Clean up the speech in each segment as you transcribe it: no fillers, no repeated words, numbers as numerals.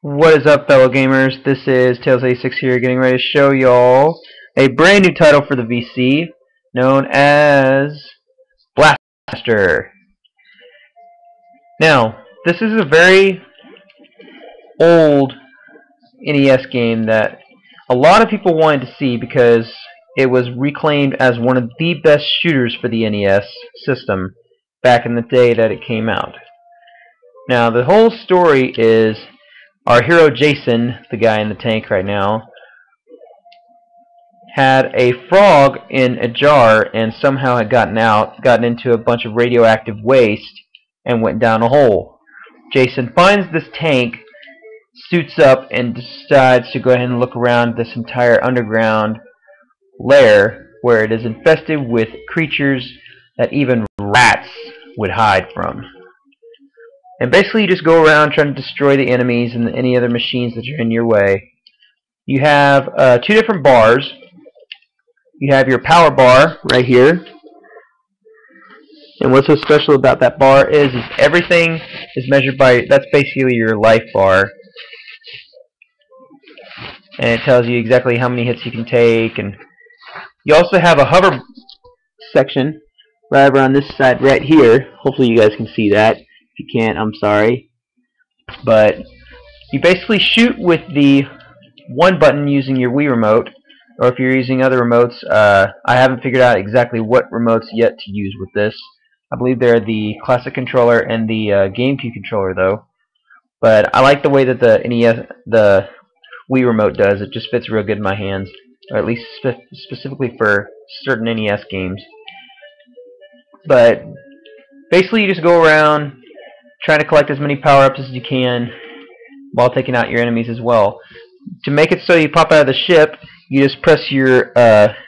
What is up, fellow gamers? This is Tails86 here, getting ready to show y'all a brand new title for the VC, known as Blaster. Now, this is a very old NES game that a lot of people wanted to see because it was reclaimed as one of the best shooters for the NES system back in the day that it came out. Now, the whole story is our hero Jason, the guy in the tank right now, had a frog in a jar and somehow had gotten into a bunch of radioactive waste and went down a hole. Jason finds this tank, suits up, and decides to go ahead and look around this entire underground lair where it is infested with creatures that even rats would hide from. And basically you just go around trying to destroy the enemies and any other machines that are in your way. You have two different bars. You have your power bar right here. And what's so special about that bar is everything is measured by, that's basically your life bar. And it tells you exactly how many hits you can take. And you also have a hover section right over on this side right here. Hopefully you guys can see that. If you can't, I'm sorry. But you basically shoot with the one button using your Wii remote, or if you're using other remotes, I haven't figured out exactly what remotes yet to use with this. I believe they're the classic controller and the GameCube controller, though. But I like the way that the Wii remote does. It just fits real good in my hands, or at least specifically for certain NES games. But basically, you just go around trying to collect as many power-ups as you can while taking out your enemies as well. To make it so you pop out of the ship, you just press your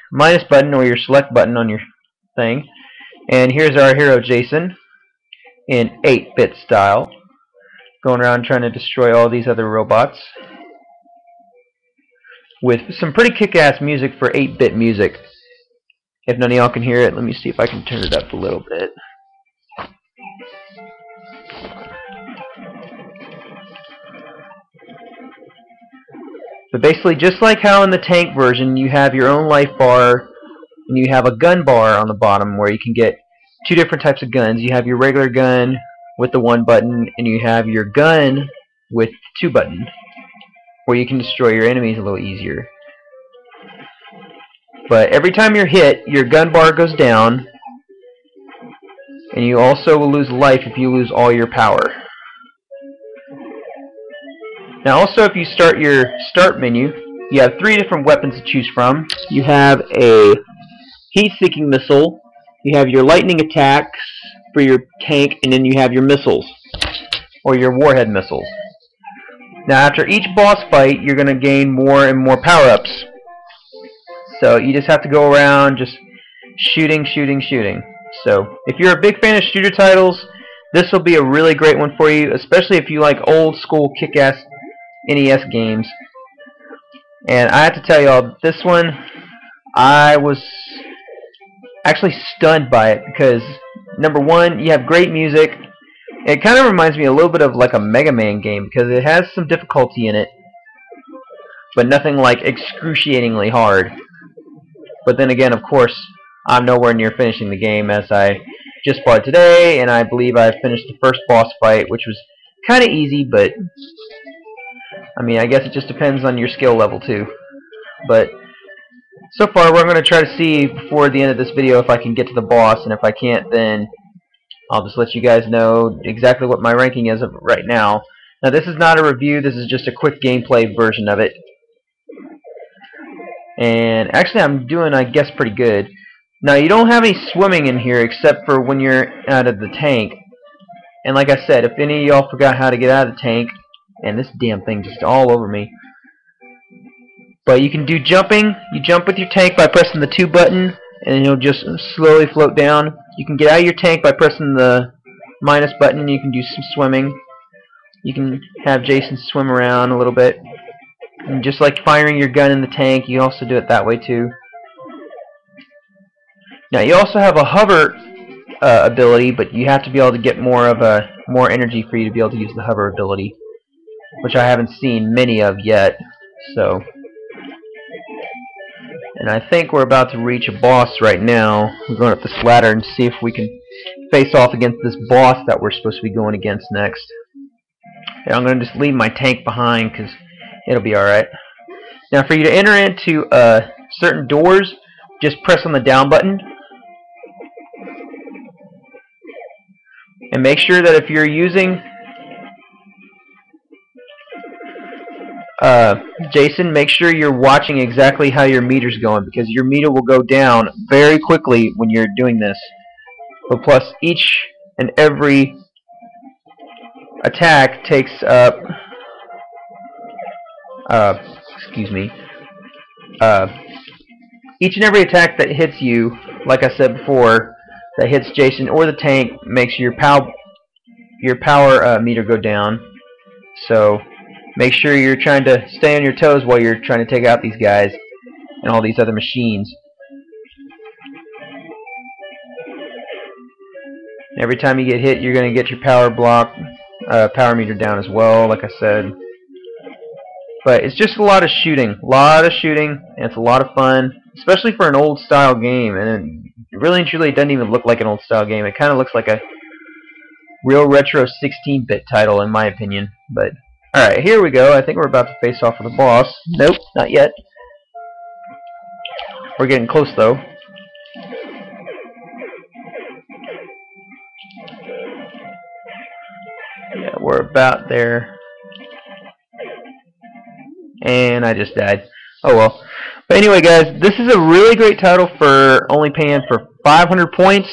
minus button or your select button on your thing. And here's our hero Jason in 8-bit style, going around trying to destroy all these other robots with some pretty kick-ass music for 8-bit music. If none of y'all can hear it, let me see if I can turn it up a little bit. But basically, just like how in the tank version you have your own life bar and you have a gun bar on the bottom where you can get two different types of guns. You have your regular gun with the one button, and you have your gun with two buttons where you can destroy your enemies a little easier. But every time you're hit, your gun bar goes down, and you also will lose life if you lose all your power. Now also, if you start your start menu, you have three different weapons to choose from. You have a heat-seeking missile, you have your lightning attacks for your tank, and then you have your missiles, or your warhead missiles. Now after each boss fight, you're going to gain more and more power-ups. So you just have to go around just shooting. So if you're a big fan of shooter titles, this will be a really great one for you, especially if you like old school kick-ass NES games. And I have to tell y'all, this one, I was actually stunned by it because, number one, you have great music. It kind of reminds me a little bit of like a Mega Man game because it has some difficulty in it, but nothing like excruciatingly hard. But then again, of course, I'm nowhere near finishing the game, as I just bought it today, and I believe I finished the first boss fight, which was kind of easy, but I mean, I guess it just depends on your skill level too. But so far, we're going to try to see before the end of this video if I can get to the boss, and if I can't, then I'll just let you guys know exactly what my ranking is right now. Now, this is not a review, this is just a quick gameplay version of it. And actually, I'm doing, I guess, pretty good. Now, you don't have any swimming in here except for when you're out of the tank. And like I said, if any of y'all forgot how to get out of the tank, and this damn thing just all over me. But you can do jumping. You jump with your tank by pressing the 2 button, and it'll just slowly float down. You can get out of your tank by pressing the minus button. You can do some swimming. You can have Jason swim around a little bit. And just like firing your gun in the tank, you also do it that way too. Now you also have a hover ability, but you have to be able to get more energy for you to be able to use the hover ability. which I haven't seen many of yet. So, and I think we're about to reach a boss right now. We're going up this ladder and see if we can face off against this boss that we're supposed to be going against next. And I'm going to just leave my tank behind because it'll be alright. Now for you to enter into certain doors, just press on the down button. And make sure that if you're using Jason, make sure you're watching exactly how your meter's going, because your meter will go down very quickly when you're doing this. But plus, each and every attack takes up excuse me, each and every attack that hits you, like I said before, that hits Jason or the tank, makes your power meter go down. So make sure you're trying to stay on your toes while you're trying to take out these guys and all these other machines. Every time you get hit, you're going to get your power meter down as well, like I said. But it's just a lot of shooting, and it's a lot of fun, especially for an old style game. And it really and truly doesn't even look like an old style game. It kind of looks like a real retro 16-bit title, in my opinion. But alright, here we go. I think we're about to face off with the boss. Nope, not yet. We're getting close though. Yeah, we're about there. And I just died. Oh well. But anyway, guys, this is a really great title for only paying for 500 points.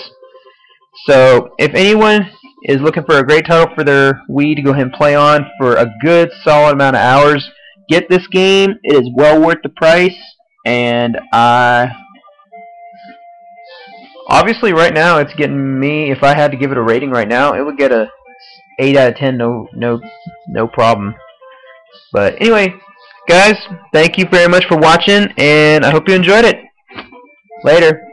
So if anyone is looking for a great title for their Wii to go ahead and play on for a good solid amount of hours, get this game. It is well worth the price. And obviously right now it's getting me, if I had to give it a rating right now, it would get a 8 out of 10, no problem. But anyway, guys, thank you very much for watching, and I hope you enjoyed it. Later.